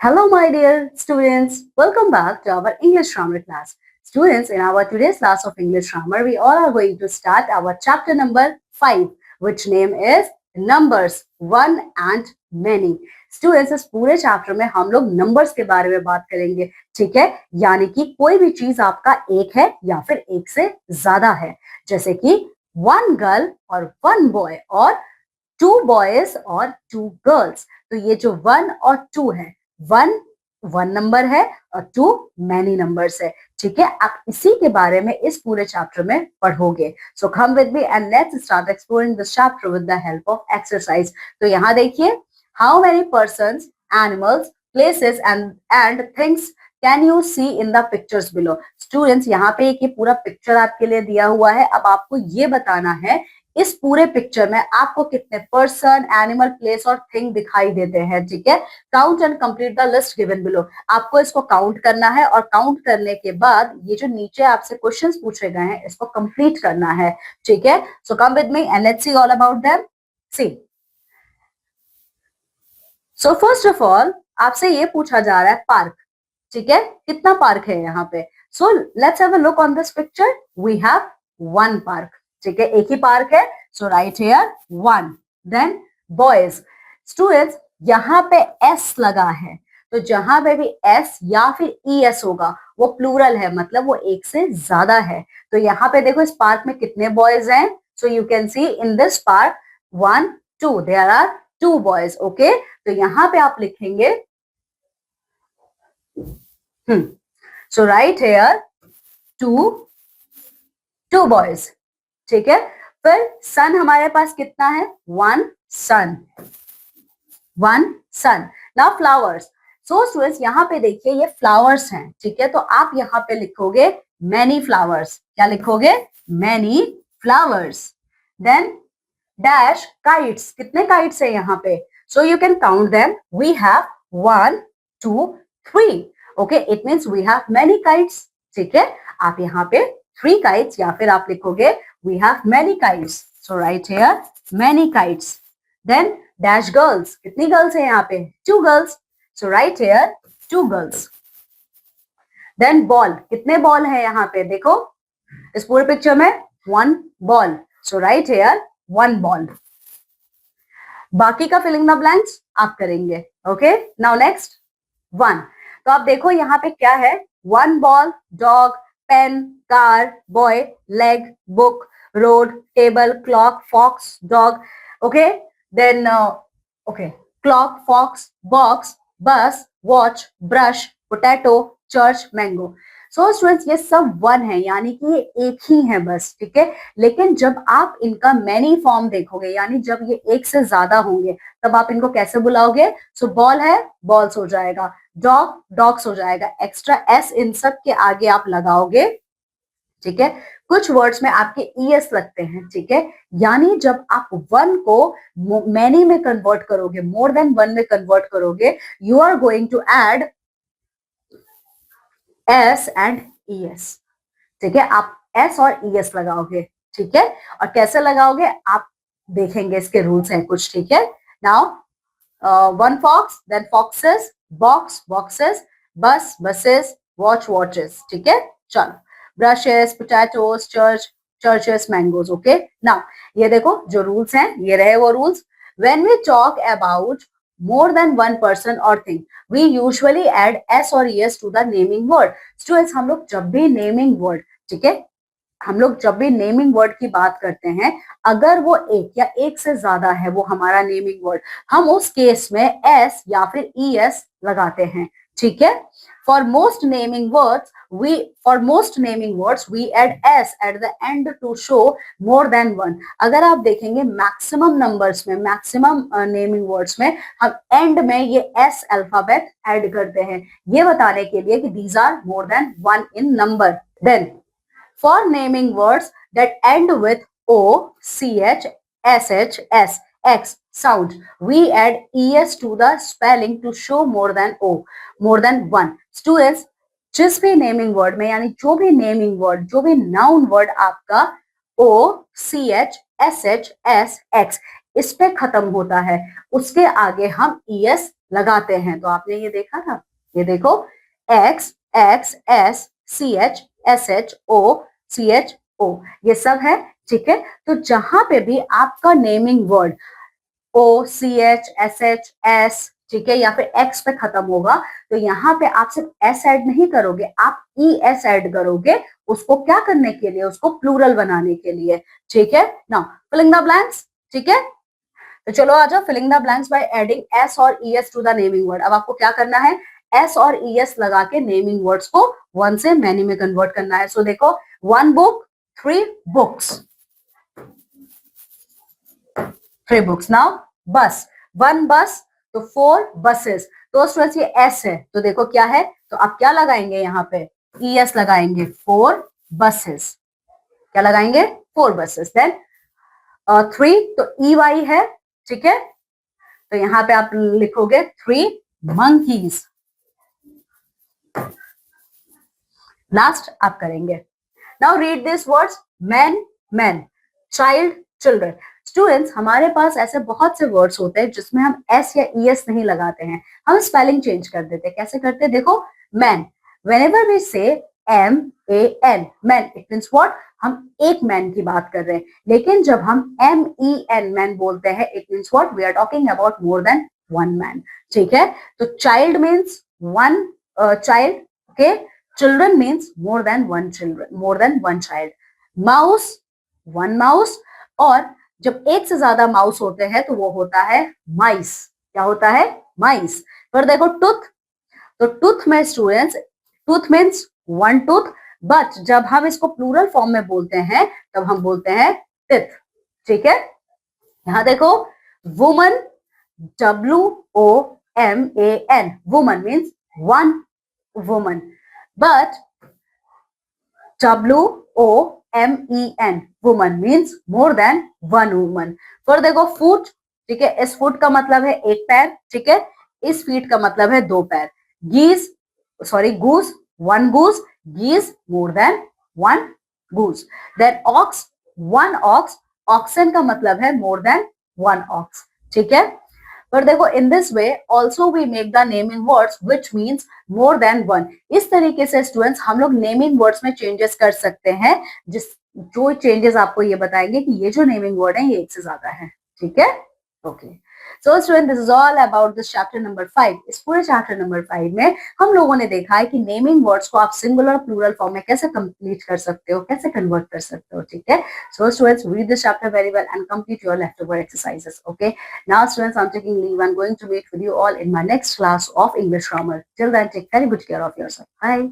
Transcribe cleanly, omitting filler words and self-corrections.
Hello, my dear students. Welcome back to our English grammar class. Students, in our today's class of English grammar, we all are going to start our chapter number 5, which name is numbers, one and many. Students, इस पूरे chapter में हम लोग numbers के बारे में बात करेंगे, ठीक है? यानी कि कोई भी चीज आपका एक है या फिर एक से ज्यादा है, जैसे कि वन गर्ल और वन बॉय और टू बॉयज और टू गर्ल्स. तो ये जो वन और टू है, वन वन नंबर है और टू मैनी नंबर्स है, ठीक है? आप इसी के बारे में इस पूरे चैप्टर में पढ़ोगे. So come with me and let's start exploring this chapter with the help of exercise. तो यहाँ देखिए, how many persons, animals, places and things can you see in the pictures below. Students, यहाँ पे एक ये पूरा पिक्चर आपके लिए दिया हुआ है. अब आपको ये बताना है इस पूरे पिक्चर में आपको कितने पर्सन, एनिमल, प्लेस और थिंग दिखाई देते हैं, ठीक है? Count and complete the list given below. आपको इसको काउंट करना है और काउंट करने के बाद ये जो नीचे आपसे क्वेश्चंस पूछे गए हैं इसको कंप्लीट करना है, ठीक है? So come with me and let's see all about them. See, so first of all आपसे ये पूछा जा रहा है पार्क, ठीक है? कितना पार्क है यहाँ पे? So let's have a look on this picture. We have one park, ठीक है? एक ही पार्क है. So right here one. Then boys. Students, यहाँ पे एस लगा है, तो जहां पे भी एस या फिर ई एस होगा वो प्लूरल है, मतलब वो एक से ज्यादा है. तो यहाँ पे देखो, इस पार्क में कितने बॉयज हैं? So you can see in this park one two, there are two boys. Okay, तो यहाँ पे आप लिखेंगे so right here two boys, ठीक है? फिर सन हमारे पास कितना है? One sun. Now flowers. So students, यहाँ पे देखिए ये फ्लावर्स हैं, ठीक है? तो आप यहाँ पे लिखोगे मैनी फ्लावर्स. क्या लिखोगे? Many flowers. Then dash kites. कितने काइट्स है यहाँ पे? So you can count them. We have one two three. Okay, it means we have many kites, ठीक है? आप यहाँ पे थ्री काइट्स या फिर आप लिखोगे we have many kites. So right here many kites. Then dash girls. कितनी girls है यहाँ पे? Two girls. So right here two girls. Then ball. कितने ball है यहाँ पे? देखो इस पूरे पिक्चर में one ball. So right here one ball. बाकी का filling the blanks आप करेंगे. Okay. Now next one. तो आप देखो यहाँ पे क्या है? One ball, dog, pen, car, boy, leg, book, road, table, clock, fox, dog. Okay, then okay, clock, fox, box, bus, watch, brush, potato, church, mango. So students, ये सब one है, यानी कि ये एक ही है बस, ठीक है? लेकिन जब आप इनका मैनी फॉर्म देखोगे, यानी जब ये एक से ज्यादा होंगे, तब आप इनको कैसे बुलाओगे? सो बॉल है, बॉल्स हो जाएगा. डॉग, डॉग्स हो जाएगा. एक्स्ट्रा एस इन सब के आगे आप लगाओगे, ठीक है? कुछ वर्ड्स में आपके ईएस लगते हैं, ठीक है? यानी जब आप वन को मैनी में कन्वर्ट करोगे, मोर देन वन में कन्वर्ट करोगे, you are going to add S and ES, ठीक है? आप एस और ईएस लगाओगे, ठीक है? और कैसे लगाओगे आप देखेंगे, इसके रूल्स हैं कुछ, ठीक है? Now one fox, then foxes, box, boxes, bus, buses, watch, watches, ठीक है? चलो, brushes, potatoes, churches, mangoes. Okay, now ये देखो जो रूल्स हैं, ये रहे वो rules. When we talk about more than one person or thing, we usually add s or es to the naming word. Students, हम लोग जब भी नेमिंग वर्ड, ठीक है, हम लोग जब भी नेमिंग वर्ड की बात करते हैं, अगर वो एक या एक से ज्यादा है वो हमारा नेमिंग वर्ड, हम उस केस में एस या फिर ई एस लगाते हैं, ठीक है? For most naming words we add s at the end to show more than one. अगर आप देखेंगे मैक्सिमम नंबर्स में, मैक्सिमम नेमिंग वर्ड्स में हम एंड में ये s अल्फाबेट ऐड करते हैं, ये बताने के लिए कि these are more than one in number. Then for naming words that end with o, ch, sh, s, x sound, we add es to the spelling to show more than one. Students, जिस भी naming word में, यानी जो भी naming word, जो भी noun word आपका o, ch, sh, s, x इस पे खत्म होता है उसके आगे हम ES लगाते हैं। तो आपने ये देखा था, ये देखो X, X, S, CH, SH, O, CHO, ये सब है, ठीक है। तो जहां पे भी आपका naming word OCH, SH, S, ठीक है, या फिर X पे खत्म होगा, तो यहाँ पे आप सिर्फ S ऐड नहीं करोगे, आप ES ऐड करोगे, उसको क्या करने के लिए, उसको प्लूरल बनाने के लिए, ठीक है। नाउ फिलिंग द ब्लैंक्स, ठीक है। तो चलो आ जाओ, filling the blanks by adding S और ES to the naming word. अब आपको क्या करना है, S और ES लगा के नेमिंग वर्ड्स को वन से मैनी में कन्वर्ट करना है। सो देखो, 1 book, 3 books, 3 books। नाउ बस, 1 bus, तो 4 buses। तो स्टूडेंट्स ये S है, तो देखो क्या है, तो आप क्या लगाएंगे, यहाँ पे ES लगाएंगे, 4 buses। क्या लगाएंगे, 4 buses। देन 3, तो EY है, ठीक है, तो यहाँ पे आप लिखोगे 3 monkeys। लास्ट आप करेंगे। Now read this words, man, man, child, children. Students, हमारे पास ऐसे बहुत से वर्ड्स होते हैं जिसमें हम S या ES नहीं लगाते हैं, हम स्पेलिंग चेंज कर देते हैं। कैसे करते हैं, देखो, मैन, व्हेनेवर वी से MAN, man, it means what, हम एक मैन की बात कर रहे हैं। लेकिन जब हम MEN, मैन बोलते हैं, it means what, we are talking about more than 1 man, ठीक है। तो child means 1 child, okay. Children means more than one children, more than one child. Mouse, one mouse, और जब एक से ज्यादा माउस होते हैं तो वो होता है माइस। क्या होता है, माइस। पर देखो टूथ, तो टूथ में students, tooth means 1 tooth, but जब हम इसको प्लूरल फॉर्म में बोलते हैं तब हम बोलते हैं टिथ, ठीक है। यहां देखो, woman, WOMAN, woman means 1 woman, but WOMEN, woman means more than 1 woman। फिर देखो फुट, ठीक है, इस फुट का मतलब है एक पैर, ठीक है, इस फीट का मतलब है 2 पैर। Geese, sorry, goose, 1 goose, geese more than 1 goose. Then ox, 1 ox, oxen का मतलब है मोर देन 1 ऑक्स, ठीक है। पर देखो, in this way also we make the naming words which means more than 1। इस तरीके से स्टूडेंट्स हम लोग नेमिंग वर्ड्स में चेंजेस कर सकते हैं, जो चेंजेस आपको ये बताएंगे कि ये जो नेमिंग वर्ड है ये एक से ज्यादा है, ठीक है, okay. So student, this is all about this chapter number 5। इस पूरे चैप्टर नंबर 5 में हम लोगों ने देखा है कि नेमिंग वर्ड्स को आप सिंगुलर प्लूरल फॉर्म में कैसे कंप्लीट कर सकते हो, कैसे कन्वर्ट कर सकते हो, ठीक है। So students, read this chapter very well and complete your leftover exercises, okay? Now students, I'm taking leave. I'm going to meet with you all in my next class of English grammar. Till then, take very good care of yourself. Bye.